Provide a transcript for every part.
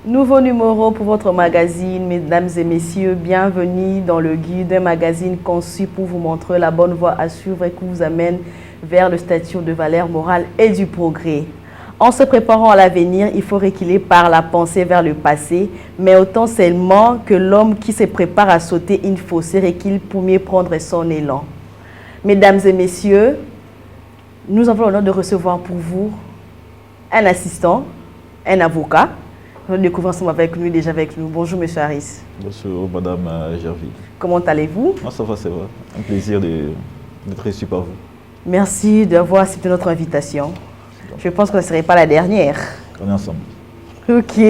Nouveau numéro pour votre magazine, mesdames et messieurs, bienvenue dans le guide, un magazine conçu pour vous montrer la bonne voie à suivre et qui vous amène vers le statut de valeur morale et du progrès. En se préparant à l'avenir, il faut reculer par la pensée vers le passé, mais autant seulement que l'homme qui se prépare à sauter une fossée recule pour mieux prendre son élan. Mesdames et messieurs, nous avons l'honneur de recevoir pour vous un assistant, un avocat. Nous découvrons ensemble avec nous, déjà avec nous. Bonjour, Monsieur Harris. Bonjour, Madame Gerville. Comment allez-vous? Ça va, ça va. Un plaisir d'être reçu par vous. Merci d'avoir accepté notre invitation. Je pense que ce ne serait pas la dernière. On est ensemble. Ok.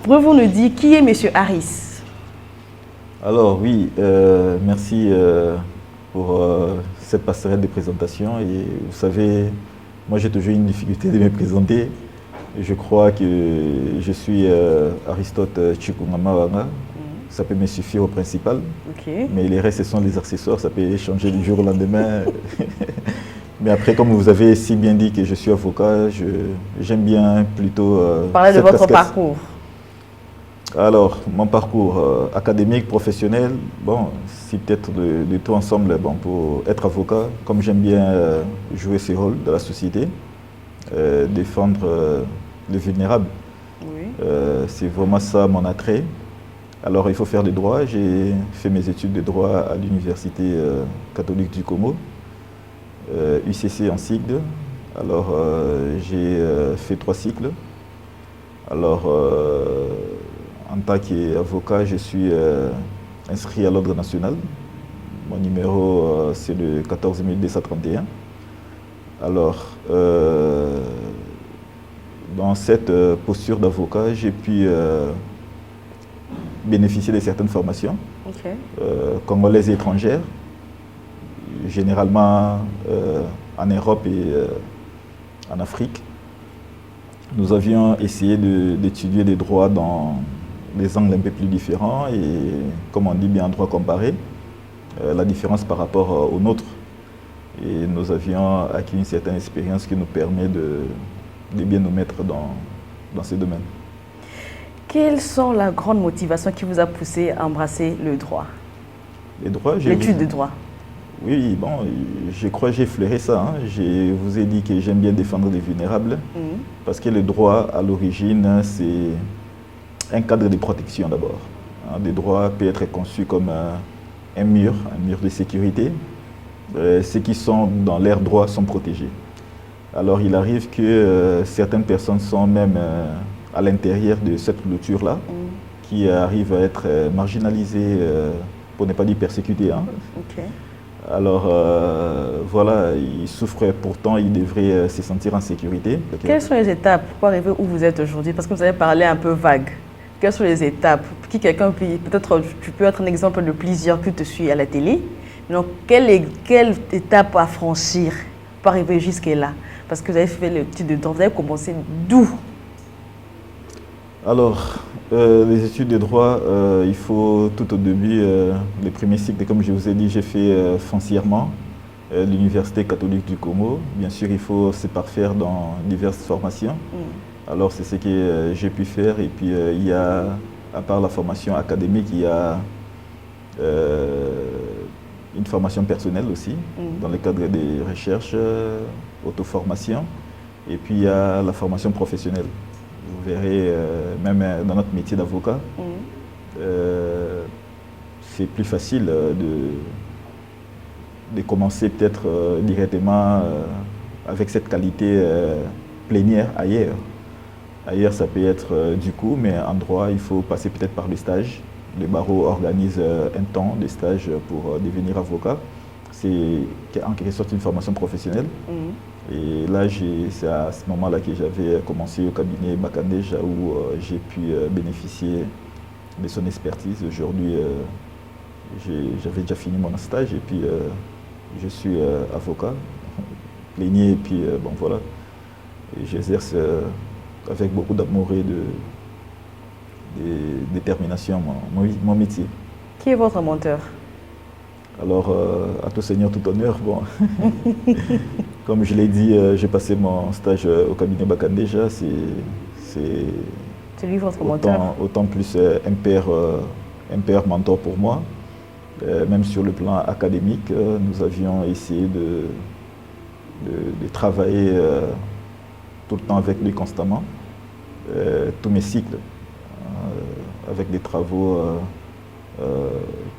Pouvez-vous nous dire qui est Monsieur Harris? Alors, oui, merci pour cette passerelle de présentation. Et vous savez, moi j'ai toujours une difficulté de me présenter. Je crois que je suis Aristote Chikungamawanga. Ça peut me suffire au principal. Okay. Mais les restes, ce sont les accessoires. Ça peut changer du jour au lendemain. Mais après, comme vous avez si bien dit que je suis avocat, j'aime bien plutôt... Parlez de votre parcours. Alors, mon parcours académique, professionnel, bon, si peut-être de tout ensemble, bon, pour être avocat, comme j'aime bien jouer ce rôle dans la société, défendre les vulnérables. Oui. C'est vraiment ça mon attrait. Alors il faut faire le droit. J'ai fait mes études de droit à l'Université catholique du Congo, UCC en cycle. Alors j'ai fait 3 cycles. Alors en tant qu'avocat, je suis inscrit à l'ordre national. Mon numéro c'est le 14 231. Alors dans cette posture d'avocat, j'ai pu bénéficier de certaines formations congolaises et étrangères, généralement en Europe et en Afrique. Nous avions essayé d'étudier des droits dans des angles un peu plus différents et, comme on dit bien, en droit comparé, la différence par rapport aux nôtres. Et nous avions acquis une certaine expérience qui nous permet de bien nous mettre dans ces domaines. Quelles sont les grandes motivations qui vous a poussé à embrasser le droit? Les droits, l'étude de droit. Oui, bon, je crois que j'ai effleuré ça. Hein. Je vous ai dit que j'aime bien défendre les vulnérables, parce que le droit, à l'origine, c'est un cadre de protection d'abord. Hein. Le droit peut être conçu comme un mur de sécurité. Ceux qui sont dans l'air droit sont protégés. Alors il arrive que certaines personnes sont même à l'intérieur de cette clôture-là, qui arrivent à être marginalisées, pour ne pas dire persécutées. Hein. Okay. Alors voilà, ils souffrent, pourtant ils devraient se sentir en sécurité. Quelles sont les étapes pour arriver où vous êtes aujourd'hui? Parce que vous avez parlé un peu vague. Quelles sont les étapes? Qui quelqu'un peut-être tu peux être un exemple de plusieurs que tu suis à la télé. Donc quelle étape à franchir pour arriver jusque-là? Parce que vous avez fait le titre de droit, vous avez commencé d'où? Alors, les études de droit, il faut tout au début, les premiers cycles, comme je vous ai dit, j'ai fait foncièrement l'Université catholique du Congo. Bien sûr, il faut se parfaire dans diverses formations. Alors, c'est ce que j'ai pu faire. Et puis, il y a, à part la formation académique, il y a une formation personnelle aussi, dans le cadre des recherches, auto-formation. Et puis, il y a la formation professionnelle. Vous verrez, même dans notre métier d'avocat, c'est plus facile de commencer peut-être directement avec cette qualité plénière ailleurs. Ailleurs, ça peut être du coup, mais en droit, il faut passer peut-être par le stage. Le barreau organise un temps de stage pour devenir avocat. C'est en quelque sorte une formation professionnelle. Et là, c'est à ce moment-là que j'avais commencé au cabinet Bakandeja où j'ai pu bénéficier de son expertise. Aujourd'hui, j'avais déjà fini mon stage et puis je suis avocat, plénier et puis bon voilà. J'exerce avec beaucoup d'amour et de détermination mon métier. Qui est votre mentor? Alors, à tout seigneur, tout honneur. Bon. Comme je l'ai dit, j'ai passé mon stage au cabinet Bakandeja. C'est C'est lui votre mentor? Autant plus un père mentor pour moi. Même sur le plan académique, nous avions essayé de travailler tout le temps avec lui constamment, tous mes cycles, avec des travaux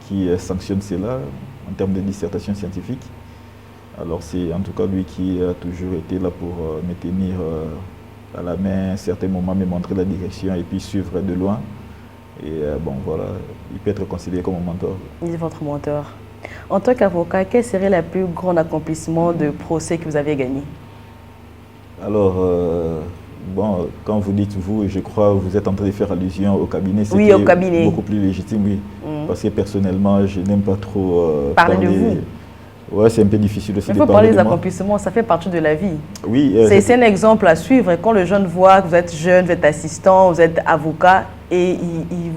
qui sanctionnent cela en termes de dissertation scientifique. Alors c'est en tout cas lui qui a toujours été là pour me tenir à la main, à un certain moment me montrer la direction et puis suivre de loin. Et bon voilà, il peut être considéré comme un mentor. Il est votre mentor. En tant qu'avocat, quel serait le plus grand accomplissement de procès que vous avez gagné? Alors, bon, quand vous dites vous, je crois que vous êtes en train de faire allusion au cabinet. Oui, au cabinet. Beaucoup plus légitime, oui. Parce que personnellement, je n'aime pas trop parler de vous. Ouais, c'est un peu difficile aussi de parler de moi. Il faut parler des accomplissements, ça fait partie de la vie. Oui. C'est un exemple à suivre. Quand le jeune voit que vous êtes jeune, vous êtes assistant, vous êtes avocat et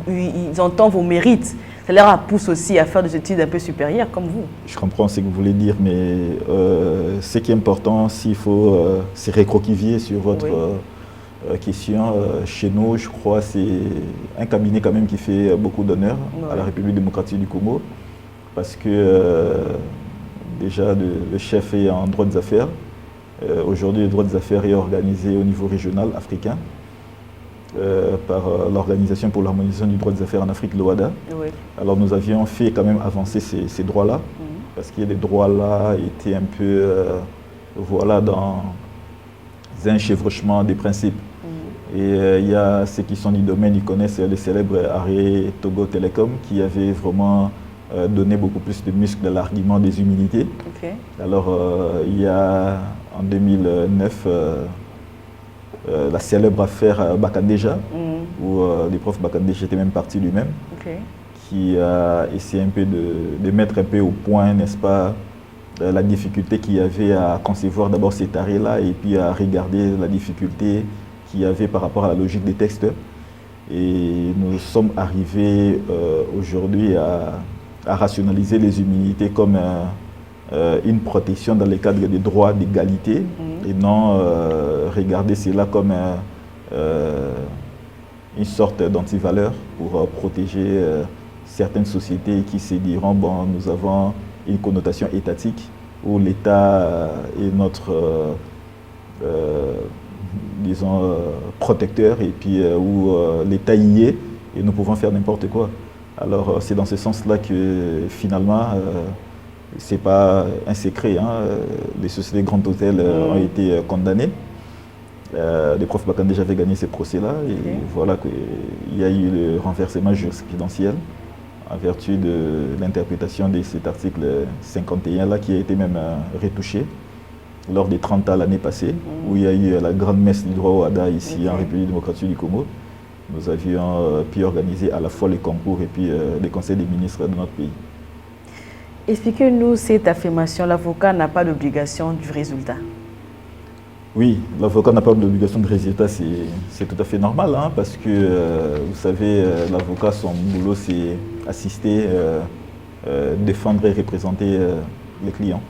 ils entendent vos mérites, ça leur pousse aussi à faire des études un peu supérieures comme vous. Je comprends ce que vous voulez dire, mais ce qui est important, s'il faut se recroqueviller sur votre question, chez nous, je crois c'est un cabinet quand même qui fait beaucoup d'honneur à la République démocratique du Congo, parce que déjà le chef est en droit des affaires. Aujourd'hui, le droit des affaires est organisé au niveau régional africain par l'Organisation pour l'harmonisation du droit des affaires en Afrique, l'OHADA. Oui. Alors nous avions fait quand même avancer ces droits-là, parce que les droits-là étaient un peu voilà, dans un chevauchement des principes. Et il y a ceux qui sont du domaine, ils connaissent le célèbre arrêt Togo Telecom qui avait vraiment donné beaucoup plus de muscles à l'argument des humilités. Okay. Alors il y a en 2009 la célèbre affaire Bakandeja, où le prof Bakandeja était même parti lui-même, qui a essayé un peu de mettre un peu au point, n'est-ce pas, la difficulté qu'il y avait à concevoir d'abord cet arrêt-là et puis à regarder la difficulté qu'il y avait par rapport à la logique des textes. Et nous sommes arrivés aujourd'hui à rationaliser les humilités comme une protection dans le cadre des droits d'égalité et non regarder cela comme une sorte d'antivaleur pour protéger certaines sociétés qui se diront bon, nous avons une connotation étatique où l'État est notre disons protecteur et puis où l'État y est et nous pouvons faire n'importe quoi. Alors c'est dans ce sens-là que finalement c'est pas un secret, hein. Les sociétés grands hôtels ont été condamnées. Le prof Bakandeja avait gagné ces procès-là et voilà qu'il y a eu le renversement jurisprudentiel en vertu de l'interprétation de cet article 51 là qui a été même retouché lors des 30 ans l'année passée, où il y a eu la grande messe du droit au HADA ici en République démocratique du Congo. Nous avions pu organiser à la fois les concours et puis les conseils des ministres de notre pays. Expliquez-nous cette affirmation, l'avocat n'a pas d'obligation du résultat. Oui, l'avocat n'a pas d'obligation de résultat, c'est tout à fait normal, hein, parce que vous savez, l'avocat, son boulot, c'est assister, défendre et représenter les clients.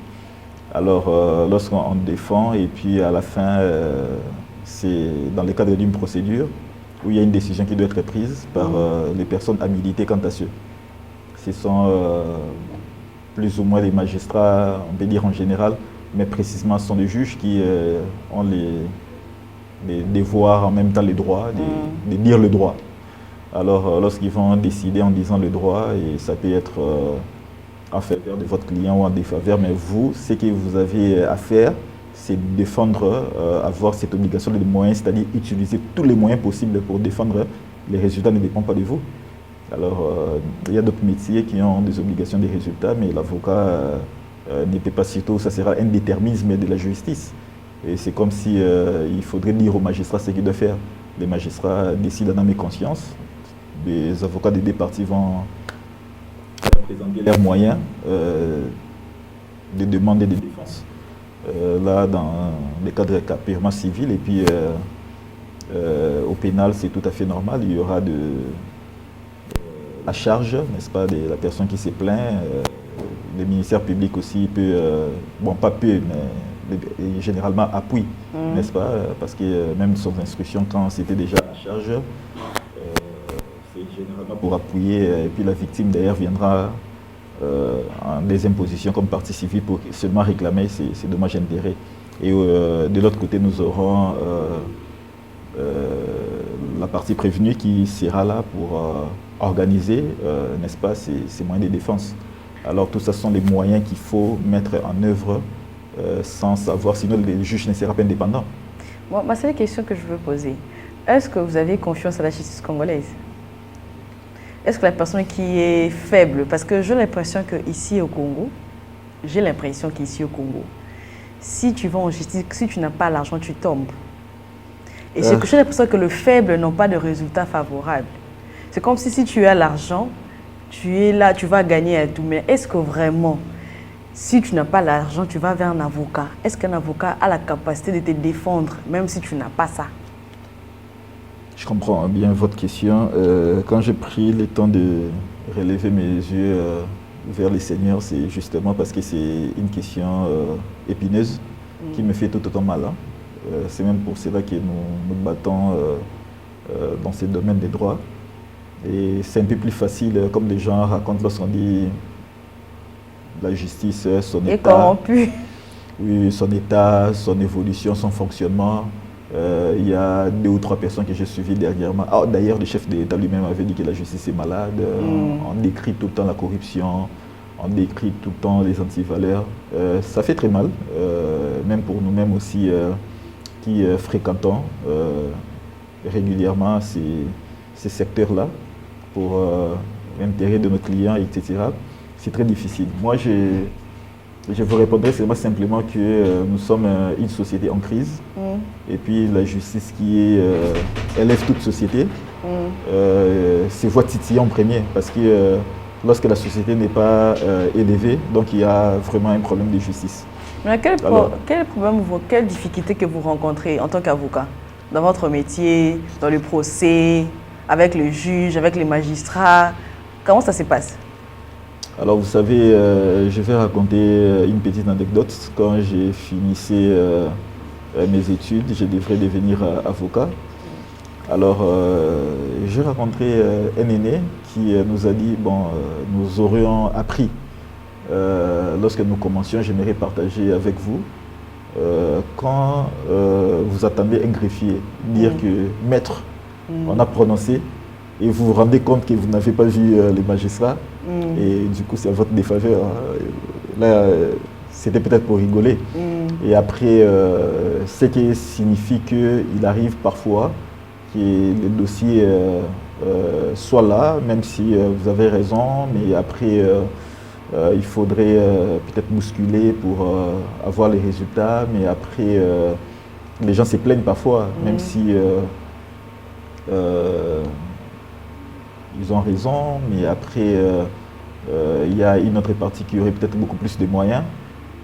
Alors, lorsqu'on défend, et puis à la fin, c'est dans le cadre d'une procédure où il y a une décision qui doit être prise par les personnes habilitées quant à ceux. Ce sont plus ou moins les magistrats, on peut dire en général, mais précisément ce sont les juges qui ont les devoirs, en même temps les droits, de dire le droit. Alors, lorsqu'ils vont décider en disant le droit, et ça peut être en faveur de votre client ou en défaveur, mais vous, ce que vous avez à faire, c'est défendre, avoir cette obligation de moyens, c'est-à-dire utiliser tous les moyens possibles pour défendre. Les résultats ne dépendent pas de vous. Alors, il y a d'autres métiers qui ont des obligations de résultats, mais l'avocat n'était pas si tôt, ça sera un déterminisme de la justice. Et c'est comme si il faudrait dire aux magistrats ce qu'ils doivent faire. Les magistrats décident en âme et conscience. Les avocats des deux parties vont présenter leurs moyens de demande et de défense. Là, dans les cadres purement civils, et puis au pénal, c'est tout à fait normal. Il y aura la charge, n'est-ce pas, de la personne qui s'est plaint. Le ministère public aussi peut, bon pas peut, mais généralement appuient, n'est-ce pas? Parce que même sans instruction, quand c'était déjà à charge, c'est généralement pour appuyer, et puis la victime d'ailleurs viendra en deuxième position comme partie civile pour seulement réclamer ces dommages et intérêts. Et de l'autre côté, nous aurons la partie prévenue qui sera là pour organiser, n'est-ce pas, ces moyens de défense. Alors tout ça sont les moyens qu'il faut mettre en œuvre sans savoir, sinon le juge ne sera pas indépendant. Bon, c'est la question que je veux poser. Est-ce que vous avez confiance à la justice congolaise? Est-ce que la personne qui est faible, parce que j'ai l'impression qu'ici au Congo, si tu vas en justice, si tu n'as pas l'argent, tu tombes. Et j'ai l'impression que le faible n'a pas de résultat favorable. C'est comme si tu as l'argent, tu es là, tu vas gagner à tout. Mais est-ce que vraiment, si tu n'as pas l'argent, tu vas vers un avocat? Est-ce qu'un avocat a la capacité de te défendre, même si tu n'as pas ça? Je comprends bien votre question. Quand j'ai pris le temps de relever mes yeux vers les seigneurs, c'est justement parce que c'est une question épineuse qui me fait tout autant mal. Hein. C'est même pour cela que nous battons dans ce domaine des droits. Et c'est un peu plus facile, comme les gens racontent lorsqu'on dit la justice, son état. Corrompu. Oui, son état, son évolution, son fonctionnement. Il y a 2 ou 3 personnes que j'ai suivies dernièrement. Ah, d'ailleurs, le chef d'État lui-même avait dit que la justice est malade. On décrit tout le temps la corruption, on décrit tout le temps les antivaleurs. Ça fait très mal, même pour nous-mêmes aussi, qui fréquentons régulièrement ces secteurs-là pour l'intérêt de nos clients, etc. C'est très difficile. Moi, je vous répondrai simplement que nous sommes une société en crise. Et puis la justice qui élève toute société, c'est voie titiller en premier. Parce que lorsque la société n'est pas élevée, donc il y a vraiment un problème de justice. Mais quel problème, quelle difficulté que vous rencontrez en tant qu'avocat dans votre métier, dans le procès, avec le juge, avec les magistrats? Comment ça se passe? Alors vous savez, je vais raconter une petite anecdote. Quand j'ai finissé mes études, je devrais devenir avocat. Alors j'ai rencontré un aîné qui nous a dit, bon, nous aurions appris, lorsque nous commencions, j'aimerais partager avec vous, quand vous attendez un greffier, dire que maître, on a prononcé, et vous vous rendez compte que vous n'avez pas vu les magistrats, et du coup c'est à votre défaveur. Là, c'était peut-être pour rigoler. Et après, ce qui signifie qu'il arrive parfois que le dossier soit là, même si vous avez raison, mais après, il faudrait peut-être bousculer pour avoir les résultats, mais après, les gens se plaignent parfois, même si ils ont raison, mais après, il y a une autre partie qui aurait peut-être beaucoup plus de moyens,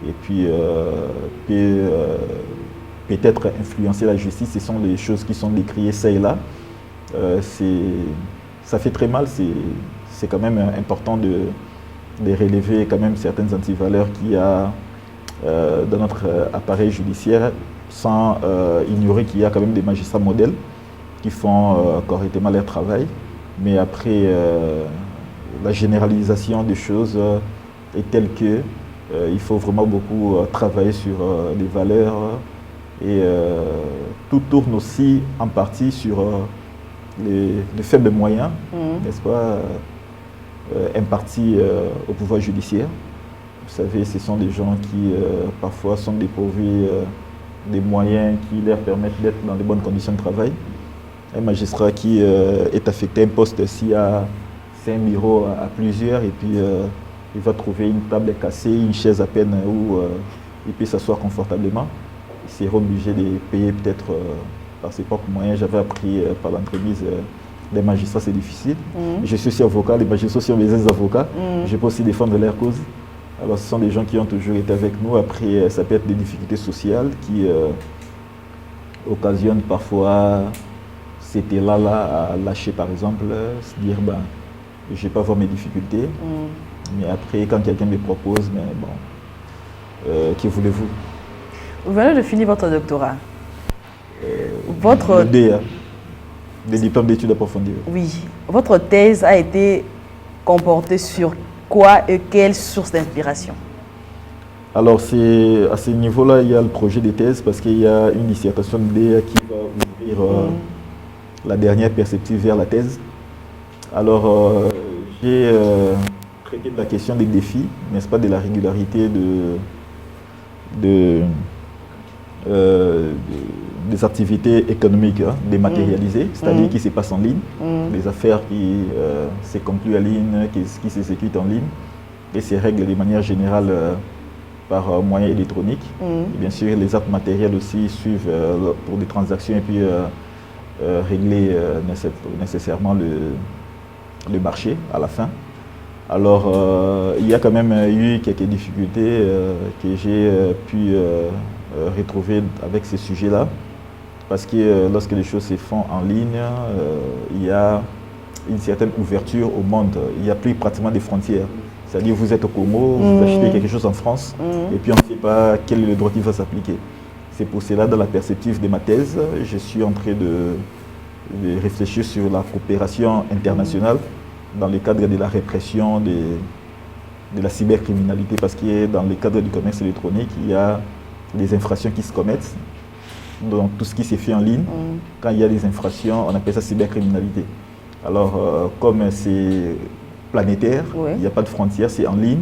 et puis peut-être influencer la justice. Ce sont les choses qui sont décriées ça et là. Ça fait très mal, c'est quand même important de relever quand même certaines antivaleurs qu'il y a dans notre appareil judiciaire, sans ignorer qu'il y a quand même des magistrats modèles qui font correctement leur travail. Mais après, la généralisation des choses est telle que il faut vraiment beaucoup travailler sur les valeurs, et tout tourne aussi en partie sur les faibles moyens, n'est-ce pas, impartis au pouvoir judiciaire. Vous savez, ce sont des gens qui parfois sont dépourvus des moyens qui leur permettent d'être dans de bonnes conditions de travail. Un magistrat qui est affecté à un poste, s'il y a 5 bureaux à plusieurs, et puis il va trouver une table cassée, une chaise à peine où il peut s'asseoir confortablement. Il sera obligé de payer peut-être par ses propres moyens. J'avais appris par l'entremise des magistrats, c'est difficile. Je suis aussi avocat, les magistrats sont mes avocats. Je peux aussi défendre leur cause. Alors ce sont des gens qui ont toujours été avec nous. Après, ça peut être des difficultés sociales qui occasionnent parfois c'était là à lâcher, par exemple, se dire, ben, je ne vais pas voir mes difficultés. Mais après, quand quelqu'un me propose, mais bon, que voulez-vous? Vous venez de finir votre doctorat. Le DEA, des diplômes d'études approfondies. Oui. Votre thèse a été comportée sur quoi et quelle source d'inspiration? Alors, c'est à ce niveau-là, il y a le projet de thèse parce qu'il y a une dissertation de DEA qui va ouvrir la dernière perspective vers la thèse. Alors, j'ai traité de la question des défis, n'est-ce pas, de la régularité des activités économiques dématérialisées, c'est-à-dire qui se passent en ligne, des affaires qui se concluent en ligne, qui s'exécutent en ligne, et se règlent de manière générale par moyen électronique. Et bien sûr, les actes matériels aussi suivent pour des transactions et puis régler nécessairement le marché à la fin. Alors, il y a quand même eu quelques difficultés que j'ai pu retrouver avec ces sujets-là, parce que lorsque les choses se font en ligne, il y a une certaine ouverture au monde. Il n'y a plus pratiquement de frontières. C'est-à-dire vous êtes au Congo, vous achetez quelque chose en France, et puis on ne sait pas quel est le droit qui va s'appliquer. C'est pour cela, dans la perspective de ma thèse, je suis en train de réfléchir sur la coopération internationale dans le cadre de la répression de la cybercriminalité, parce que dans le cadre du commerce électronique, il y a des infractions qui se commettent. Donc tout ce qui s'est fait en ligne, quand il y a des infractions, on appelle ça cybercriminalité. Alors comme c'est planétaire, il n'y a pas de frontières, c'est en ligne.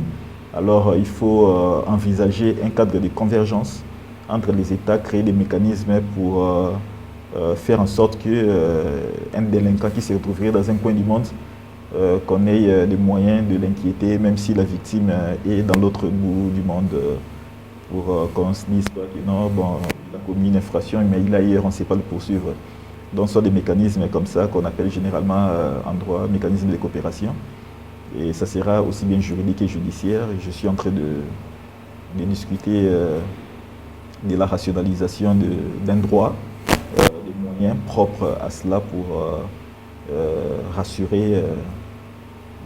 Alors il faut envisager un cadre de convergence entre les États, créer des mécanismes pour faire en sorte qu'un délinquant qui se retrouverait dans un coin du monde qu'on ait des moyens de l'inquiéter, même si la victime est dans l'autre bout du monde, pour qu'on se dise pas que non, bon, il a commis une infraction, mais il est ailleurs, on ne sait pas le poursuivre. Donc, ce sont des mécanismes comme ça qu'on appelle généralement en droit mécanismes de coopération. Et ça sera aussi bien juridique et judiciaire. Et je suis en train de discuter de la rationalisation d'un droit, des moyens propres à cela pour rassurer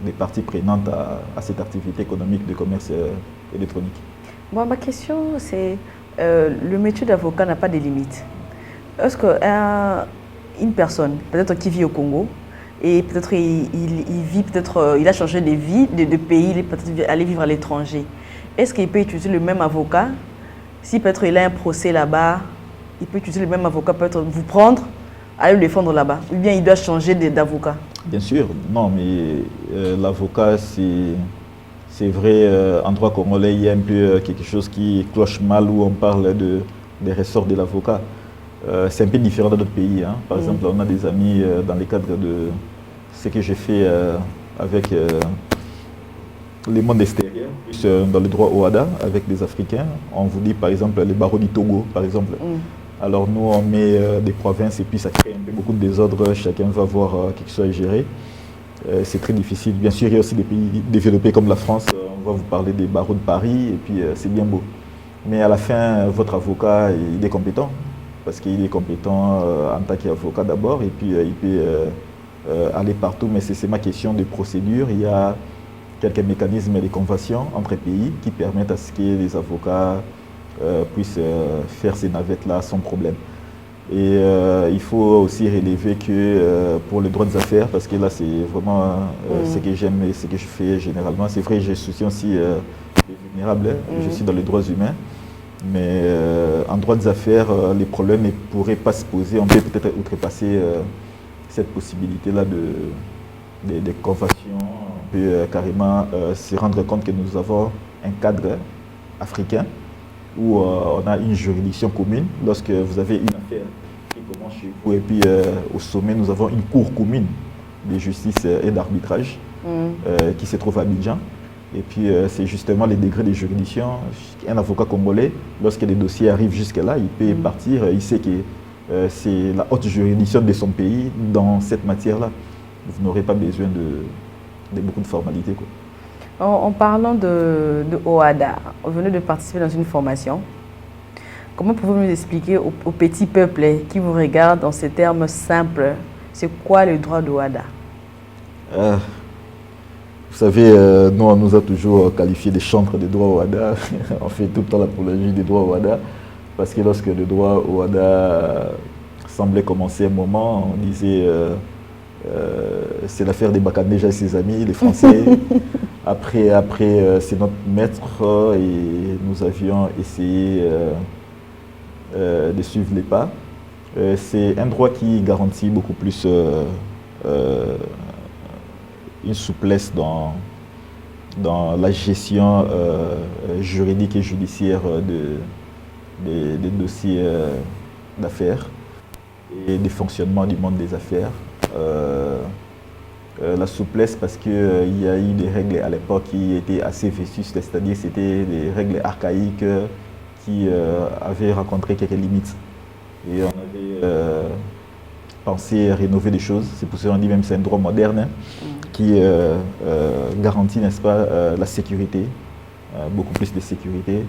les parties prenantes à cette activité économique de commerce électronique. Bon, ma question, c'est le métier d'avocat n'a pas de limites. Est-ce qu'une personne, peut-être qui vit au Congo, et peut-être il vit, peut-être il a changé de vie, de pays, il est peut-être allé vivre à l'étranger, est-ce qu'il peut utiliser le même avocat? Si peut-être il a un procès là-bas, il peut utiliser le même avocat, peut-être vous prendre, aller le défendre là-bas, ou bien il doit changer d'avocat? Bien sûr, non, mais l'avocat, c'est vrai, en droit congolais, il y a un peu quelque chose qui cloche mal où on parle des ressorts de l'avocat. C'est un peu différent dans d'autres pays. Hein. Par exemple, on a des amis dans le cadre de ce que j'ai fait avec les mondes extérieurs, plus dans le droit OHADA, avec des Africains. On vous dit par exemple les barreaux du Togo, par exemple. Alors nous, on met des provinces et puis ça crée un peu beaucoup de désordre. Chacun va voir quelque chose à gérer. C'est très difficile. Bien sûr, il y a aussi des pays développés comme la France. On va vous parler des barreaux de Paris et puis c'est bien beau. Mais à la fin, votre avocat, il est compétent. Parce qu'il est compétent en tant qu'avocat d'abord et puis il peut aller partout. Mais c'est ma question de procédure. Il y a quelques mécanismes de convention entre pays qui permettent à ce que les avocats puissent faire ces navettes-là sans problème. Et il faut aussi relever que pour les droits des affaires, parce que là c'est vraiment ce que j'aime et ce que je fais généralement, c'est vrai, j'ai souci aussi des vulnérables, je suis dans les droits humains, mais en droit des affaires, les problèmes ne pourraient pas se poser, on peut peut-être outrepasser cette possibilité-là de convention, on peut carrément se rendre compte que nous avons un cadre africain où on a une juridiction commune. Lorsque vous avez une affaire qui commence chez vous et puis au sommet, nous avons une cour commune de justice et d'arbitrage qui se trouve à Abidjan. Et puis c'est justement les degrés de juridiction. Un avocat congolais, lorsque les dossiers arrivent jusque-là, il peut partir, il sait que c'est la haute juridiction de son pays dans cette matière-là. Vous n'aurez pas besoin de beaucoup de formalités, quoi. En parlant de OHADA, vous venez de participer dans une formation. Comment pouvez-vous nous expliquer au petit peuple qui vous regarde dans ces termes simples, c'est quoi le droit de OHADA? Vous savez, nous, on nous a toujours qualifiés des chantres des droits OHADA. On fait tout le temps l'apologie des droits OHADA. Parce que lorsque le droit au WADA semblait commencer un moment, on disait c'est l'affaire des Bakandéja et ses amis, les Français. Après c'est notre maître et nous avions essayé de suivre les pas. C'est un droit qui garantit beaucoup plus une souplesse dans la gestion juridique et judiciaire des dossiers d'affaires et des fonctionnements du monde des affaires. La souplesse parce qu'il y a eu des règles à l'époque qui étaient assez vétustes, c'est-à-dire c'était des règles archaïques qui avaient rencontré quelques limites. Et on avait pensé à rénover des choses. C'est pour ça qu'on dit même que c'est un droit moderne qui garantit, n'est-ce pas, la sécurité, beaucoup plus de sécurité.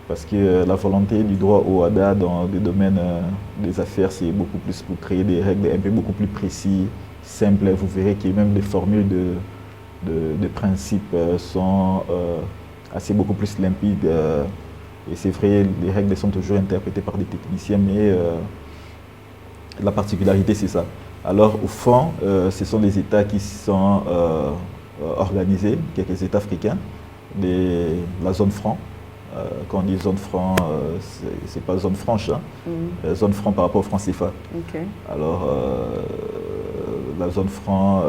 Parce que la volonté du droit au WADA dans le domaine des affaires, c'est beaucoup plus pour créer des règles un peu beaucoup plus précises, simples. Vous verrez que même les formules de principe sont assez beaucoup plus limpides. Et c'est vrai, les règles sont toujours interprétées par des techniciens, mais la particularité, c'est ça. Alors, au fond, ce sont des États qui sont organisés, quelques États africains, la zone franc. Quand on dit zone franc, c'est pas zone franche, hein. Zone franc par rapport au franc CFA. Okay. Alors, la zone franc,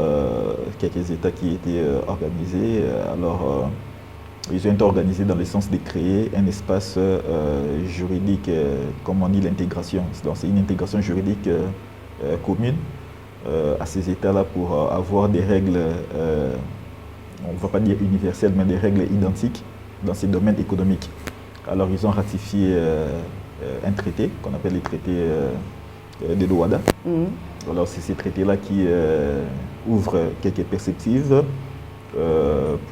quelques États qui étaient organisés. Alors, ils ont été organisés dans le sens de créer un espace juridique, comme on dit l'intégration. Donc, c'est une intégration juridique commune à ces États-là pour avoir des règles, on ne va pas dire universelles, mais des règles identiques dans ces domaines économiques. Alors, ils ont ratifié un traité qu'on appelle les traités de l'OADA. Alors, c'est ces traités-là qui ouvrent quelques perspectives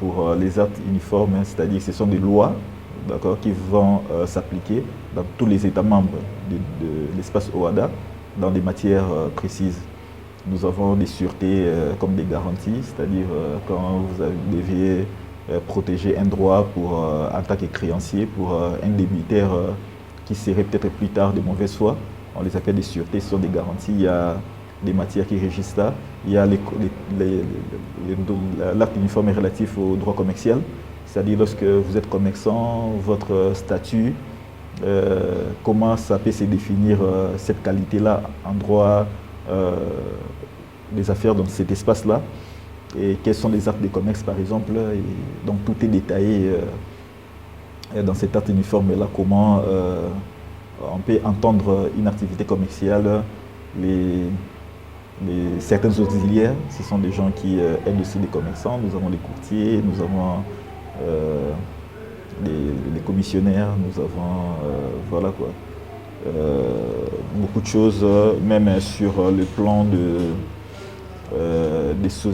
pour les actes uniformes, hein, c'est-à-dire que ce sont des lois qui vont s'appliquer dans tous les États membres de l'espace OADA dans des matières précises. Nous avons des sûretés comme des garanties, c'est-à-dire quand vous deviez protéger un droit en tant que créancier pour un débitaire qui serait peut-être plus tard de mauvaise foi. On les appelle des sûretés, ce sont des garanties. Il y a des matières qui régissent ça. Il y a l'acte uniforme relatif au droit commercial, c'est-à-dire lorsque vous êtes commerçant, votre statut, comment ça peut se définir cette qualité-là en droit des affaires dans cet espace-là. Et quels sont les actes de commerce, par exemple. Et donc, tout est détaillé dans cet acte uniforme-là, comment on peut entendre une activité commerciale. Certains auxiliaires, ce sont des gens qui aident aussi les commerçants. Nous avons les courtiers, nous avons les commissionnaires, nous avons voilà quoi. Beaucoup de choses, même sur le plan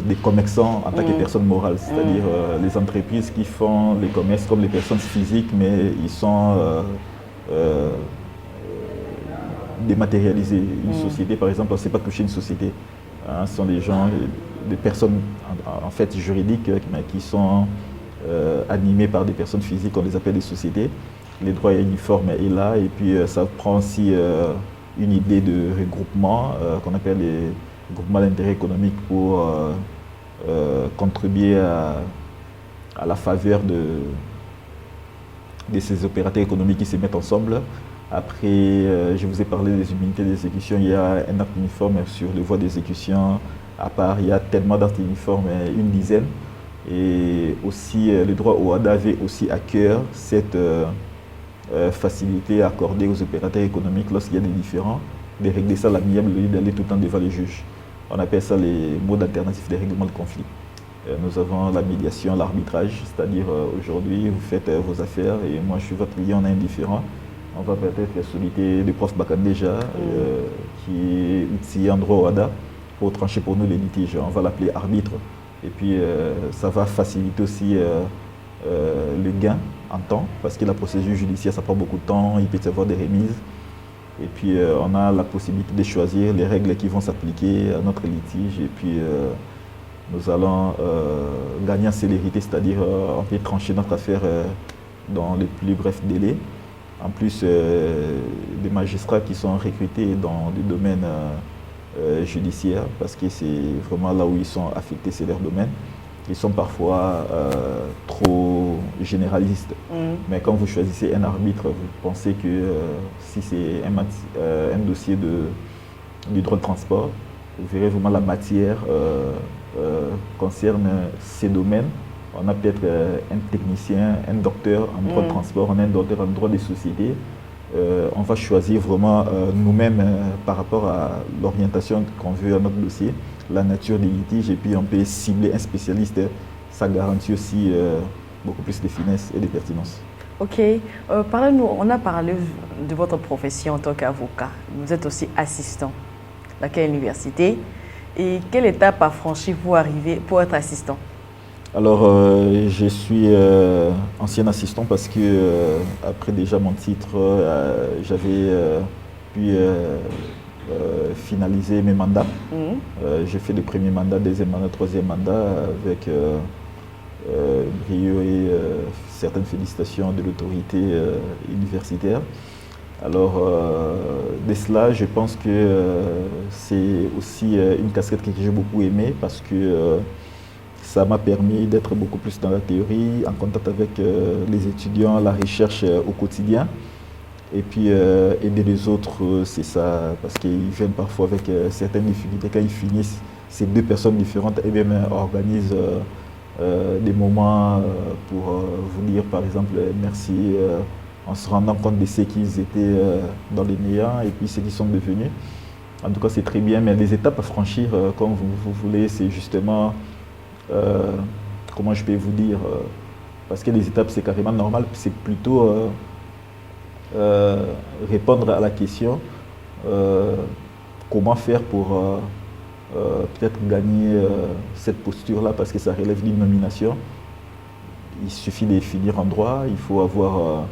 des commerçants en tant que personnes morales, c'est-à-dire les entreprises qui font les commerces comme les personnes physiques, mais ils sont dématérialisés. Une société, par exemple, on ne sait pas toucher une société. Hein, ce sont des gens, des personnes en fait juridiques qui sont animées par des personnes physiques, on les appelle des sociétés. Les droits uniformes est là, et puis ça prend aussi une idée de regroupement qu'on appelle les groupements d'intérêt économique pour contribuer à la faveur de ces opérateurs économiques qui se mettent ensemble. Après, je vous ai parlé des immunités d'exécution, il y a un acte uniforme sur les voies d'exécution à part, il y a tellement d'actes uniformes, une dizaine. Et aussi, le droit au WADA avait aussi à cœur cette facilité accordée aux opérateurs économiques lorsqu'il y a des différends, de régler ça à l'amiable au lieu d'aller tout le temps devant les juges. On appelle ça les modes alternatifs des règlements de conflit. Nous avons la médiation, l'arbitrage, c'est-à-dire aujourd'hui vous faites vos affaires et moi je suis votre client, on est indifférent. On va peut-être solliciter le prof Bakandéja qui est outillé en droit WADA pour trancher pour nous les litiges. On va l'appeler arbitre. Et puis ça va faciliter aussi le gain en temps, parce que la procédure judiciaire ça prend beaucoup de temps, il peut y avoir des remises. Et puis on a la possibilité de choisir les règles qui vont s'appliquer à notre litige. Et puis nous allons gagner en célérité, c'est-à-dire on peut trancher notre affaire dans les plus brefs délais. En plus, des magistrats qui sont recrutés dans le domaine judiciaire, parce que c'est vraiment là où ils sont affectés, c'est leur domaine. Ils sont parfois trop généralistes. Mais quand vous choisissez un arbitre, vous pensez que si c'est un dossier du droit de transport, vous verrez vraiment la matière concerne ces domaines. On a peut-être un technicien, un docteur en droit de transport, on a un docteur en droit des sociétés. On va choisir vraiment nous-mêmes par rapport à l'orientation qu'on veut à notre dossier, la nature des litiges, et puis on peut cibler un spécialiste. Ça garantit aussi beaucoup plus de finesse et de pertinence. Ok, parlez-nous, on a parlé de votre profession en tant qu'avocat. Vous êtes aussi assistant. Dans quelle université? Et quelle étape a franchi pour arriver pour être assistant? Alors, je suis ancien assistant parce que après déjà mon titre, j'avais pu finaliser mes mandats. J'ai fait le premier mandat, deuxième mandat, troisième mandat avec brio et certaines félicitations de l'autorité universitaire. Alors, de cela, je pense que c'est aussi une casquette que j'ai beaucoup aimée parce que ça m'a permis d'être beaucoup plus dans la théorie, en contact avec les étudiants, la recherche au quotidien. Et puis aider les autres, c'est ça, parce qu'ils viennent parfois avec certaines difficultés. Quand ils finissent, ces deux personnes différentes, et même organisent des moments pour vous dire par exemple merci, en se rendant compte de ce qu'ils étaient dans les néants et puis ce qu'ils sont devenus. En tout cas, c'est très bien, mais les étapes à franchir, comme vous voulez, c'est justement... comment je peux vous dire, parce que les étapes c'est carrément normal, c'est plutôt répondre à la question comment faire pour peut-être gagner cette posture-là, parce que ça relève d'une nomination. Il suffit de finir en droit, il faut avoir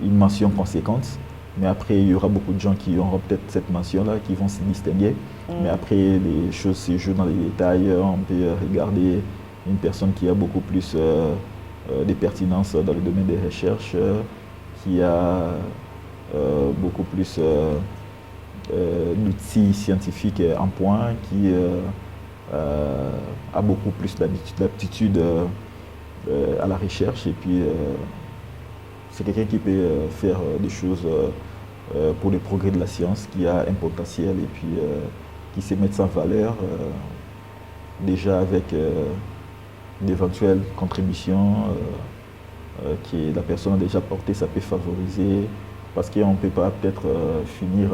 une mention conséquente, mais après il y aura beaucoup de gens qui auront peut-être cette mention-là, qui vont se distinguer. Mais après les choses se jouent dans les détails, on peut regarder une personne qui a beaucoup plus de pertinence dans le domaine des recherches, qui a beaucoup plus d'outils scientifiques en point, qui a beaucoup plus d'aptitude à la recherche. Et puis, c'est quelqu'un qui peut faire des choses pour le progrès de la science, qui a un potentiel et puis qui sait mettre en valeur déjà avec d'éventuelles contributions que la personne a déjà portées, ça peut favoriser, parce qu'on ne peut pas peut-être finir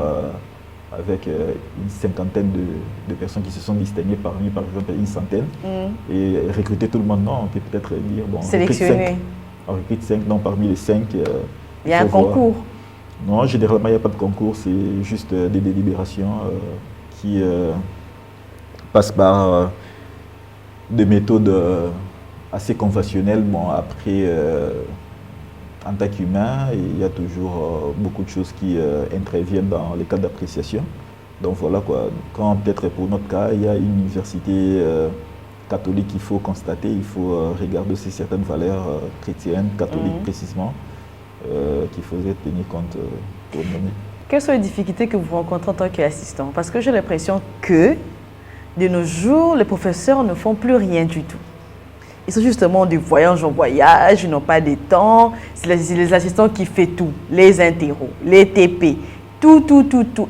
avec une cinquantaine de personnes qui se sont distinguées parmi, par exemple, une centaine, et recruter tout le monde. Non, on peut peut-être dire, bon, on recrute 5, non, parmi les 5, il y a un concours. Non, généralement, il n'y a pas de concours, c'est juste des délibérations qui passent par des méthodes assez conventionnelles. Bon, après, en tant qu'humain, il y a toujours beaucoup de choses qui interviennent dans les cas d'appréciation. Donc voilà quoi, quand peut-être pour notre cas, il y a une université catholique qu'il faut constater, il faut regarder aussi certaines valeurs chrétiennes, catholiques précisément, qu'il faudrait tenir compte pour mener. Quelles sont les difficultés que vous rencontrez en tant qu'assistant? Parce que j'ai l'impression que de nos jours, les professeurs ne font plus rien du tout. Ils sont justement du voyage en voyage, ils n'ont pas de temps. C'est les assistants qui font tout, les interros, les TP, tout.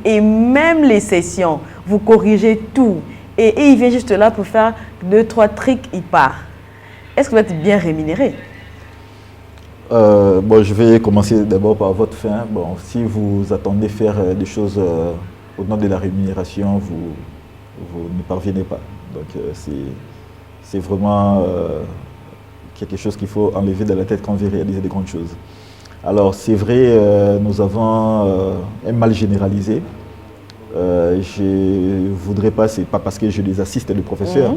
Et même les sessions, vous corrigez tout. Et il vient juste là pour faire 2-3 trucs, il part. Est-ce que vous êtes bien rémunéré? Bon, je vais commencer d'abord par votre fin. Bon, si vous attendez faire des choses au nom de la rémunération, vous ne parvenez pas. Donc c'est vraiment quelque chose qu'il faut enlever de la tête quand on veut réaliser des grandes choses. Alors c'est vrai, nous avons un mal généralisé. Je ne voudrais pas, c'est pas parce que je les assiste les professeurs,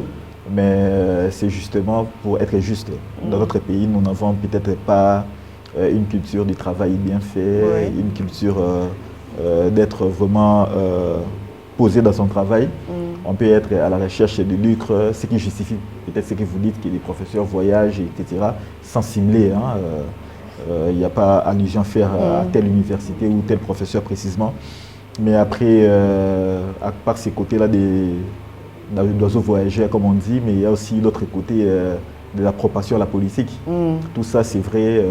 mais c'est justement pour être juste. Dans notre pays, nous n'avons peut-être pas une culture du travail bien fait, une culture d'être vraiment posé dans son travail. On peut être à la recherche de lucre, ce qui justifie peut-être ce que vous dites, que les professeurs voyagent, etc., sans cibler. Il n'y a pas allusion à faire à telle université ou tel professeur précisément. Mais après, à part ces côtés-là d'oiseaux voyageurs, comme on dit, mais il y a aussi l'autre côté de l'appropriation à la politique. Tout ça, c'est vrai.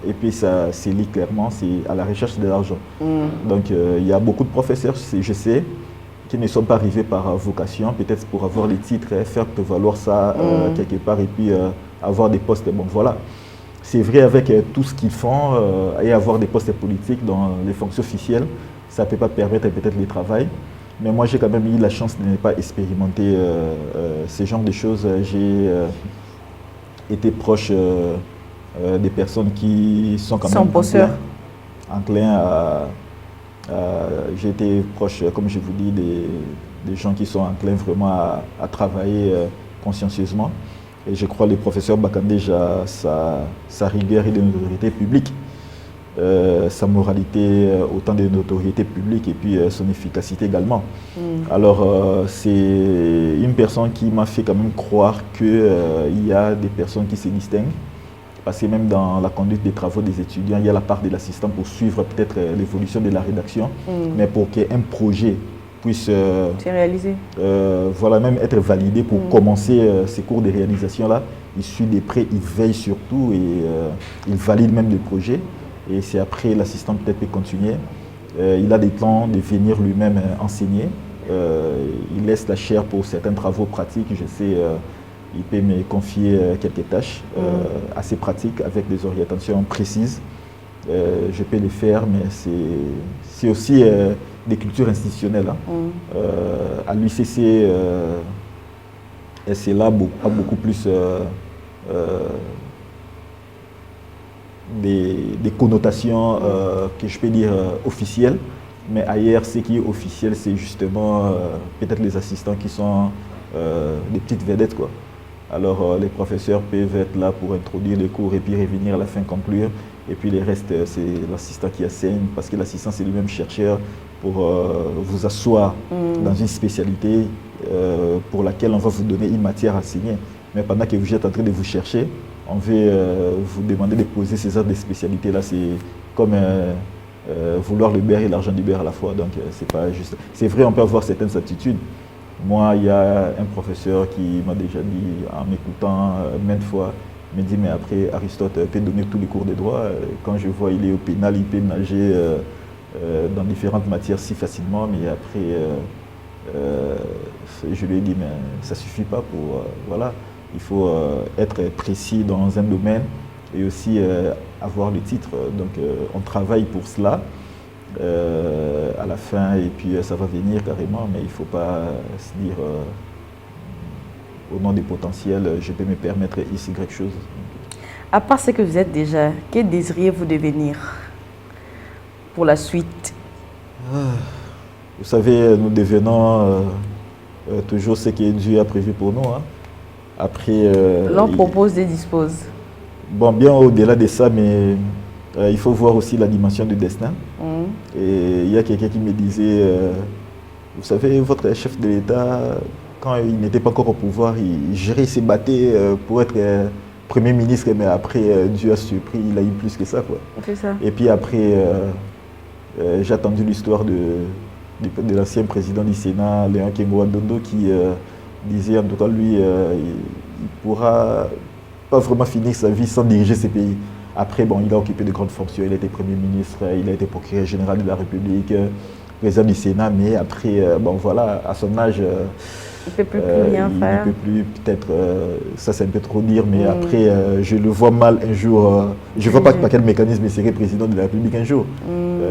Et puis, ça c'est lié clairement, c'est à la recherche de l'argent. Donc, il y a beaucoup de professeurs, je sais, qui ne sont pas arrivés par vocation, peut-être pour avoir les titres, faire valoir ça quelque part et puis avoir des postes. Bon, voilà. C'est vrai avec tout ce qu'ils font et avoir des postes politiques dans les fonctions officielles, ça ne peut pas permettre peut-être le travail. Mais moi, j'ai quand même eu la chance de ne pas expérimenter ce genre de choses. J'ai été proche des personnes qui sont quand même enclins à... j'ai été proche, comme je vous dis, des gens qui sont enclins vraiment à travailler consciencieusement. Et je crois que le professeur Bakandé a sa rigueur et de notoriété publique, sa moralité autant de notoriété publique et puis son efficacité également. Alors c'est une personne qui m'a fait quand même croire qu'il y a des personnes qui se distinguent. Parce que même dans la conduite des travaux des étudiants, il y a la part de l'assistant pour suivre peut-être l'évolution de la rédaction, mais pour qu'un projet puisse réaliser. Voilà, même être validé pour commencer ces cours de réalisation-là. Il suit des prêts, il veille surtout et il valide même le projet. Et c'est après l'assistant peut-être peut continuer. Il a des plans de venir lui-même enseigner. Il laisse la chair pour certains travaux pratiques. Je sais, il peut me confier quelques tâches assez pratiques avec des orientations précises. Je peux les faire, mais c'est aussi des cultures institutionnelles. À l'UCC, c'est là a beaucoup plus des connotations que je peux dire officielles. Mais ailleurs, ce qui est officiel, c'est justement peut-être les assistants qui sont des petites vedettes, quoi. Alors les professeurs peuvent être là pour introduire les cours et puis revenir à la fin conclure. Et puis les restes, c'est l'assistant qui enseigne parce que l'assistant, c'est lui-même chercheur pour vous asseoir dans une spécialité pour laquelle on va vous donner une matière à enseigner. Mais pendant que vous êtes en train de vous chercher, on veut vous demander de poser ces heures de spécialité-là. C'est comme vouloir le beurre et l'argent du beurre à la fois. Donc c'est pas juste. C'est vrai, on peut avoir certaines aptitudes. Moi, il y a un professeur qui m'a déjà dit, en m'écoutant maintes fois, me dit, mais après, Aristote peut donner tous les cours de droit. Quand je vois il est au pénal, il peut nager dans différentes matières si facilement, mais après, je lui ai dit, mais ça ne suffit pas pour... voilà, il faut être précis dans un domaine et aussi avoir le titre. Donc, on travaille pour cela. À la fin et puis ça va venir carrément, mais il ne faut pas se dire au nom des potentiels, je peux me permettre X, Y chose. À part ce que vous êtes déjà, que désiriez-vous devenir pour la suite? Vous savez, nous devenons toujours ce que Dieu a prévu pour nous. Hein. Après, l'on propose et dispose. Bon, bien au-delà de ça, mais il faut voir aussi la dimension du destin. Et il y a quelqu'un qui me disait, vous savez, votre chef de l'État, quand il n'était pas encore au pouvoir, il gérait, il s'est battu pour être Premier ministre, mais après, Dieu a surpris, il a eu plus que ça, quoi. C'est ça. Et puis après, j'ai entendu l'histoire de l'ancien président du Sénat, Léon Kengo-Adondo, qui disait, en tout cas, lui, il ne pourra pas vraiment finir sa vie sans diriger ce pays. Après, bon, il a occupé de grandes fonctions, il a été Premier ministre, il a été procureur général de la République, président du Sénat, mais après, bon voilà, à son âge, il ne peut plus rien faire. Il ne peut plus, peut-être, ça c'est un peu trop dire, mais après, je le vois mal un jour, je ne vois pas par quel mécanisme il serait président de la République un jour.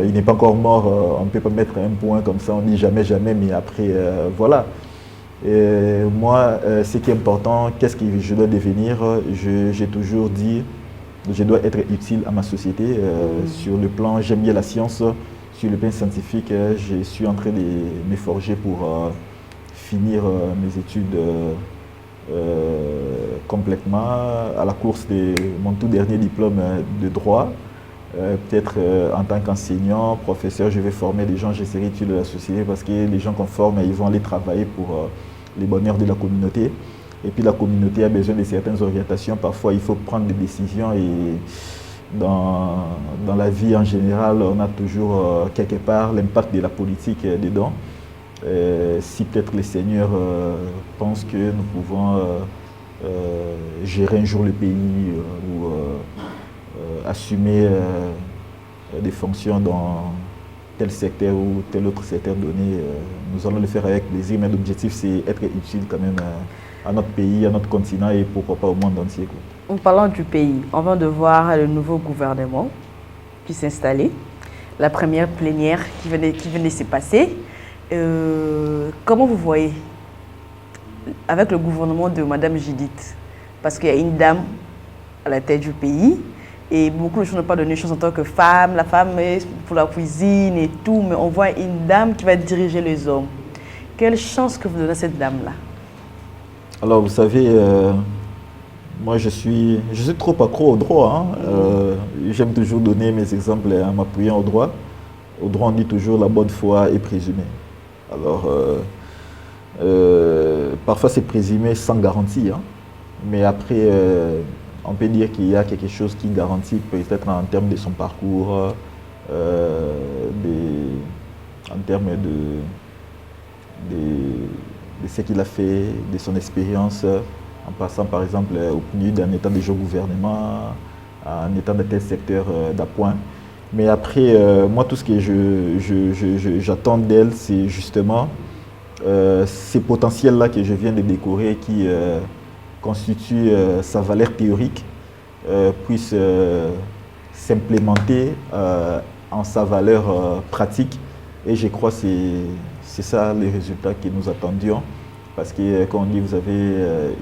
Il n'est pas encore mort, on ne peut pas mettre un point comme ça, on dit jamais, jamais, mais après, voilà. Et moi, ce qui est important, qu'est-ce que je dois devenir, j'ai toujours dit, je dois être utile à ma société. Sur le plan, j'aime bien la science. Sur le plan scientifique, je suis en train de me forger pour finir mes études complètement. À la course de mon tout dernier diplôme de droit, peut-être en tant qu'enseignant, professeur, je vais former des gens, j'essaierai utile à la société parce que les gens qu'on forme, ils vont aller travailler pour les bonheurs de la communauté. Et puis la communauté a besoin de certaines orientations. Parfois, il faut prendre des décisions dans la vie en général, on a toujours quelque part l'impact de la politique dedans. Si peut-être les seigneurs pensent que nous pouvons gérer un jour le pays ou assumer des fonctions dans tel secteur ou tel autre secteur donné, nous allons le faire avec plaisir, mais l'objectif c'est être utile quand même à notre pays, à notre continent et pourquoi pas au monde entier, quoi. En parlant du pays, on vient de voir le nouveau gouvernement qui s'est installé, la première plénière qui venait de se passer. Comment vous voyez avec le gouvernement de Madame Judith? Parce qu'il y a une dame à la tête du pays et beaucoup de choses n'ont pas donné chance en tant que femme. La femme est pour la cuisine et tout, mais on voit une dame qui va diriger les hommes. Quelle chance que vous donnez à cette dame-là? Alors vous savez, moi je suis trop accro au droit. J'aime toujours donner mes exemples en m'appuyant au droit. Au droit on dit toujours la bonne foi est présumée. Alors parfois c'est présumé sans garantie, mais après on peut dire qu'il y a quelque chose qui garantit peut-être en termes de son parcours, en termes de ce qu'il a fait, de son expérience, en passant par exemple au milieu d'un état de jeune gouvernement, à un état de tel secteur d'appoint. Mais après, moi, tout ce que j'attends d'elle, c'est justement ces potentiels-là que je viens de décorer qui constituent sa valeur théorique, puissent s'implémenter en sa valeur pratique. Et je crois que c'est ça les résultats que nous attendions. Parce que, comme on dit, vous avez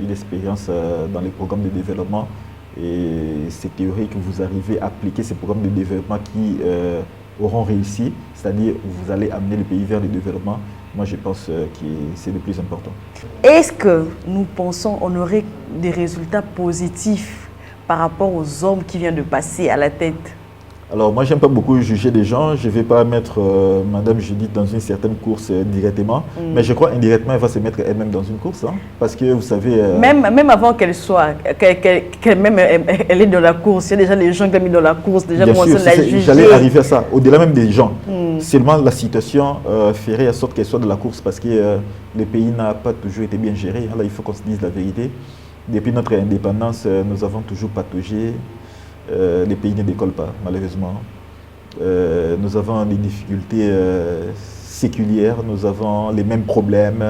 une expérience dans les programmes de développement et c'est théorique que vous arrivez à appliquer ces programmes de développement qui auront réussi, c'est-à-dire vous allez amener le pays vers le développement. Moi, je pense que c'est le plus important. Est-ce que nous pensons qu'on aurait des résultats positifs par rapport aux hommes qui viennent de passer à la tête? Alors moi, j'aime pas beaucoup juger les gens. Je ne vais pas mettre Madame Judith dans une certaine course directement. Mais je crois indirectement, elle va se mettre elle-même dans une course. Parce que vous savez... Même avant qu'elle soit, qu'elle-même elle est dans la course, il y a déjà les gens qui l'ont mis dans la course, déjà commencé à la juger. J'allais arriver à ça. Au-delà même des gens. Seulement la situation ferait en sorte qu'elle soit de la course parce que le pays n'a pas toujours été bien géré. Là, il faut qu'on se dise la vérité. Depuis notre indépendance, nous avons toujours pataugé. Les pays ne décollent pas, malheureusement. Nous avons des difficultés séculières, nous avons les mêmes problèmes.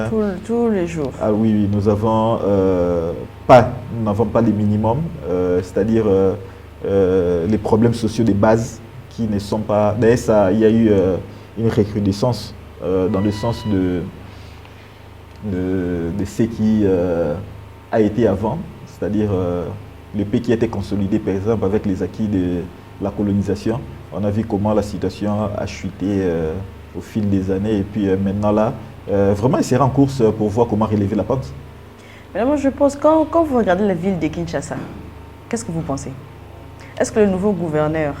Tous les jours. Ah oui, nous n'avons pas les minimums, c'est-à-dire les problèmes sociaux de base qui ne sont pas... D'ailleurs, il y a eu une recrudescence dans le sens de ce qui a été avant, c'est-à-dire... le pays qui a été consolidé, par exemple, avec les acquis de la colonisation, on a vu comment la situation a chuté au fil des années. Et puis maintenant, là, vraiment, il sera en course pour voir comment relever la pente. Mais moi, je pense, quand vous regardez la ville de Kinshasa, qu'est-ce que vous pensez? Est-ce que le nouveau gouverneur,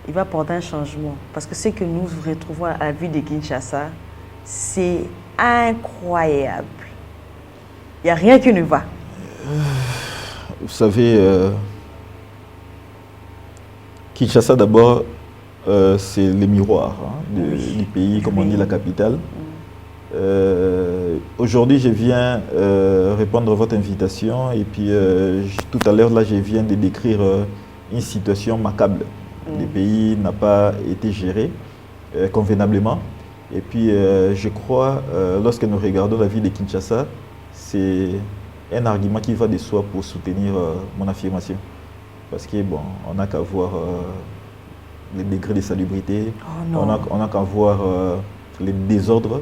il va apporter un changement? Parce que ce que nous retrouvons à la ville de Kinshasa, c'est incroyable. Il n'y a rien qui ne va. Vous savez, Kinshasa d'abord, c'est le miroir du pays, comme on dit, la capitale. Aujourd'hui, je viens répondre à votre invitation et puis tout à l'heure, là, je viens de décrire une situation macabre. Le pays n'a pas été géré convenablement. Et puis, je crois, lorsque nous regardons la ville de Kinshasa, c'est un argument qui va de soi pour soutenir mon affirmation. Parce que bon, on n'a qu'à voir les degrés de salubrité, on n'a qu'à voir les désordres,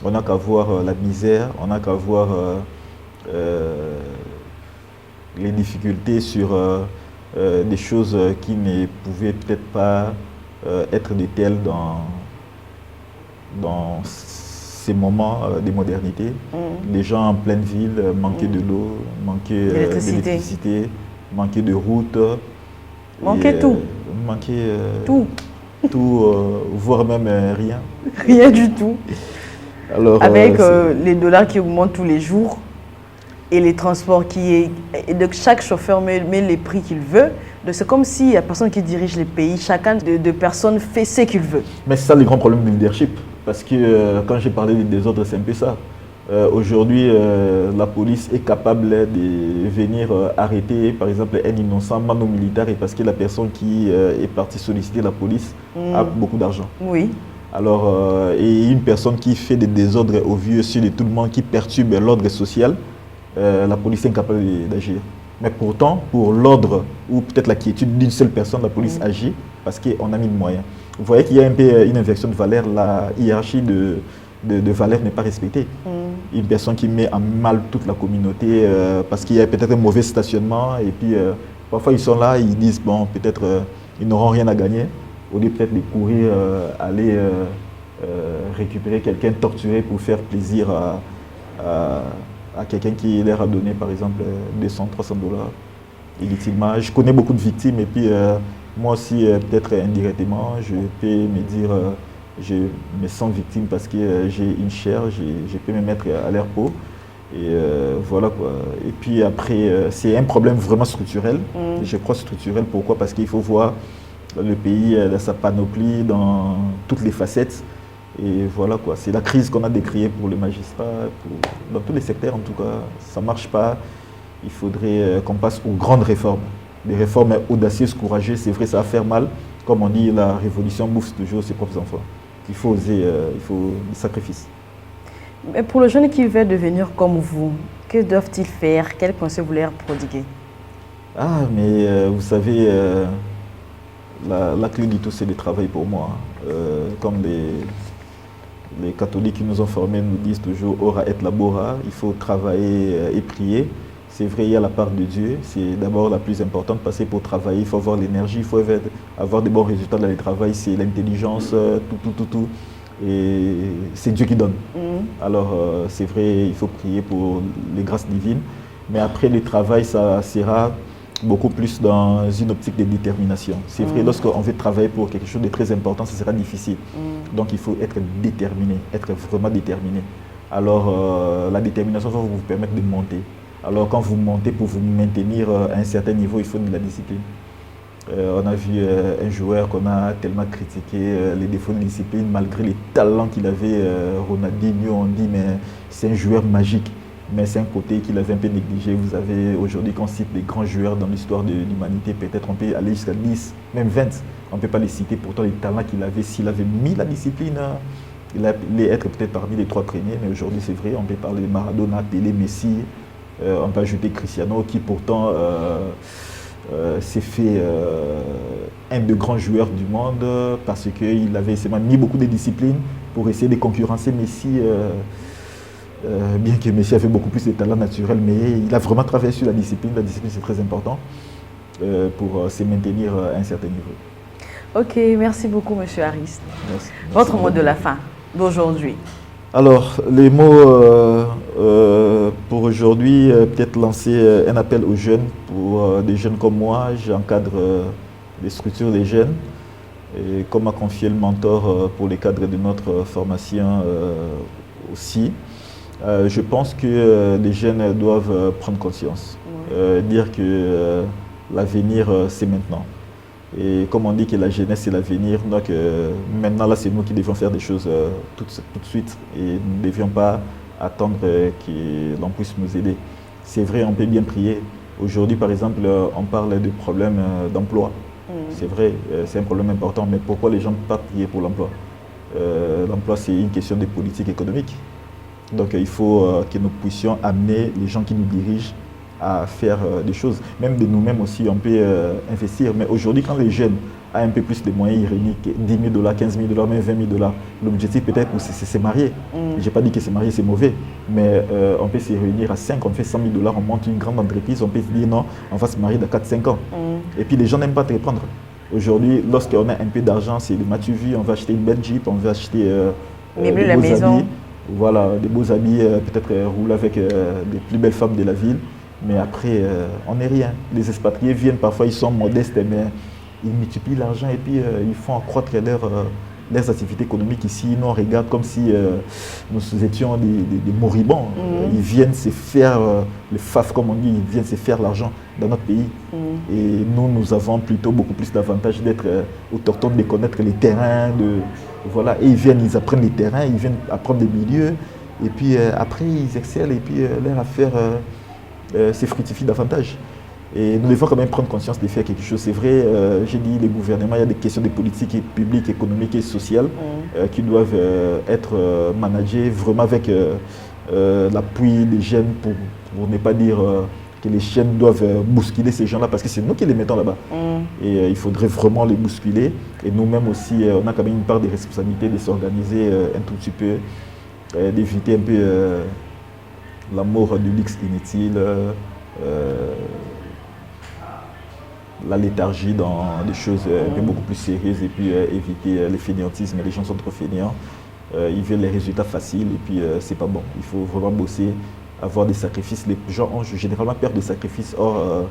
on n'a qu'à voir la misère, on n'a qu'à voir les difficultés sur des choses qui ne pouvaient peut-être pas être de telles dans ces moments de modernité. Les gens en pleine ville manquaient de l'eau, manquaient d'électricité, manquaient de routes. Manquaient tout. Manquaient tout. Voire même rien. Rien du tout. Alors, avec les dollars qui augmentent tous les jours et les transports qui est... Et donc chaque chauffeur met les prix qu'il veut. C'est comme si la personne qui dirige les pays, chacun de personnes fait ce qu'il veut. Mais c'est ça le grand problème du leadership. Parce que quand j'ai parlé des désordres, c'est un peu ça. Aujourd'hui, la police est capable de venir arrêter, par exemple, un innocent mano militaire et parce que la personne qui est partie solliciter la police a beaucoup d'argent. Oui. Alors, et une personne qui fait des désordres au vu de tout le monde, qui perturbe l'ordre social, la police est incapable d'agir. Mais pourtant, pour l'ordre ou peut-être la quiétude d'une seule personne, la police agit parce qu'on a mis le moyen. Vous voyez qu'il y a un peu une inversion de valeur, la hiérarchie de valeur n'est pas respectée. Une personne qui met en mal toute la communauté parce qu'il y a peut-être un mauvais stationnement et puis parfois ils sont là, ils disent bon peut-être ils n'auront rien à gagner au lieu peut-être de courir, aller récupérer quelqu'un, torturer pour faire plaisir à quelqu'un qui leur a donné par exemple 200, 300 dollars illicitement. Je connais beaucoup de victimes et puis moi aussi peut-être indirectement je peux me dire je me sens victime parce que j'ai une chair, je peux me mettre à leur peau. Et voilà quoi. Et puis après, c'est un problème vraiment structurel. Je crois structurel, pourquoi? Parce qu'il faut voir le pays dans sa panoplie, dans toutes les facettes. Et voilà quoi. C'est la crise qu'on a décriée pour les magistrats, dans tous les secteurs en tout cas. Ça ne marche pas. Il faudrait qu'on passe aux grandes réformes. Des réformes audacieuses, courageuses. C'est vrai, ça va faire mal. Comme on dit, la révolution bouffe toujours ses propres enfants. Il faut oser, il faut du sacrifice. Mais pour le jeune qui veut devenir comme vous, que doivent-ils faire? Quels conseils vous leur prodiguer? Ah, mais vous savez, la clé du tout, c'est le travail pour moi. Comme les catholiques qui nous ont formés nous disent toujours « ora et labora », il faut travailler et prier. C'est vrai, il y a la part de Dieu, c'est d'abord la plus importante parce que pour travailler, il faut avoir l'énergie, il faut avoir de bons résultats dans le travail, c'est l'intelligence, tout. Et c'est Dieu qui donne. Alors c'est vrai, il faut prier pour les grâces divines. Mais après le travail, ça sera beaucoup plus dans une optique de détermination. C'est vrai, lorsqu'on veut travailler pour quelque chose de très important, ça sera difficile. Donc il faut être déterminé, être vraiment déterminé. Alors la détermination va vous permettre de monter. Alors quand vous montez, pour vous maintenir à un certain niveau, il faut de la discipline. On a vu un joueur qu'on a tellement critiqué les défauts de discipline, malgré les talents qu'il avait, Ronaldinho, on dit mais c'est un joueur magique. Mais c'est un côté qu'il avait un peu négligé. Vous avez aujourd'hui, quand on cite les grands joueurs dans l'histoire de l'humanité, peut-être on peut aller jusqu'à 10, même 20. On ne peut pas les citer, pourtant les talents qu'il avait, s'il avait mis la discipline, il allait être peut-être parmi les 3 premiers. Mais aujourd'hui c'est vrai, on peut parler de Maradona, Pelé, Messi. On peut ajouter Cristiano qui pourtant s'est fait un des grands joueurs du monde parce qu'il avait mis beaucoup de discipline pour essayer de concurrencer Messi, bien que Messi avait beaucoup plus de talent naturel, mais il a vraiment travaillé sur la discipline. La discipline c'est très important pour se maintenir à un certain niveau. Ok, merci beaucoup Monsieur Harris. Merci. Votre mot de la fin d'aujourd'hui? Alors, les mots pour aujourd'hui, peut-être lancer un appel aux jeunes, pour des jeunes comme moi. J'encadre les structures des jeunes, et comme m'a confié le mentor pour les cadres de notre formation aussi. Je pense que les jeunes doivent prendre conscience, dire que l'avenir c'est maintenant. Et comme on dit que la jeunesse c'est l'avenir, donc maintenant là c'est nous qui devions faire des choses tout de suite et nous ne devions pas attendre que l'on puisse nous aider. C'est vrai, on peut bien prier. Aujourd'hui par exemple, on parle de problèmes d'emploi. C'est vrai, c'est un problème important, mais pourquoi les gens ne peuvent pas prier pour l'emploi? L'emploi c'est une question de politique économique. Donc il faut que nous puissions amener les gens qui nous dirigent à faire des choses. Même de nous-mêmes aussi, on peut investir. Mais aujourd'hui, quand les jeunes ont un peu plus de moyens, ils réunissent 10 000 dollars, 15 000 dollars, même 20 000 dollars. L'objectif peut-être, c'est se marier. Je n'ai pas dit que se marier, c'est mauvais. Mais on peut se réunir à 5, on fait 100 000 dollars, on monte une grande entreprise, on peut se dire non, on va se marier dans 4-5 ans. Et puis les gens n'aiment pas te répondre. Aujourd'hui, lorsqu'on a un peu d'argent, c'est le matu vu, on va acheter une belle Jeep, on va acheter des beaux habits. Voilà, des beaux habits, peut-être rouler avec des plus belles femmes de la ville. Mais après, on n'est rien. Les expatriés viennent, parfois ils sont modestes, mais ils multiplient l'argent et puis ils font accroître leurs activités économiques ici, nous on regarde comme si nous étions des moribonds. Ils viennent se faire, le FAF comme on dit, ils viennent se faire l'argent dans notre pays. Et nous avons plutôt beaucoup plus d'avantages d'être autochtones, de connaître les terrains, voilà. Et ils apprennent les terrains, ils viennent apprendre des milieux. Et puis après, ils excellent et puis leur affaire se fructifie davantage. Et nous devons quand même prendre conscience de faire quelque chose. C'est vrai, j'ai dit, les gouvernements, il y a des questions de politique publique, économique et sociale qui doivent être managées vraiment avec l'appui des jeunes pour ne pas dire que les jeunes doivent bousculer ces gens-là parce que c'est nous qui les mettons là-bas. Et il faudrait vraiment les bousculer. Et nous-mêmes aussi, on a quand même une part de responsabilité de s'organiser un tout petit peu, d'éviter un peu la mort du luxe inutile. La léthargie dans des choses beaucoup plus sérieuses et puis éviter les fainéantismes. Les gens sont trop fainéants, ils veulent les résultats faciles et puis c'est pas bon. Il faut vraiment bosser, avoir des sacrifices. Les gens ont généralement peur des sacrifices, or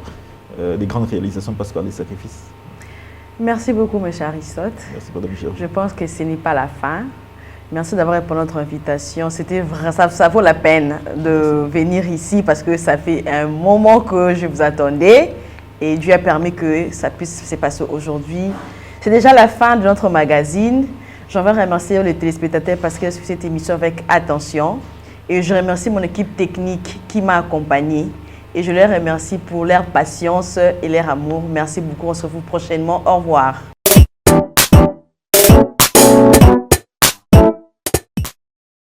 des grandes réalisations passent par les sacrifices. Merci beaucoup, M. Aristote. Merci, Madame Michel. Je pense que ce n'est pas la fin. Merci d'avoir répondu à notre invitation. C'était vrai, ça vaut la peine de venir ici parce que ça fait un moment que je vous attendais et Dieu a permis que ça puisse se passer aujourd'hui. C'est déjà la fin de notre magazine. J'en veux remercier les téléspectateurs parce qu'ils ont suivi cette émission avec attention. Et je remercie mon équipe technique qui m'a accompagnée. Et je les remercie pour leur patience et leur amour. Merci beaucoup. On se retrouve prochainement. Au revoir.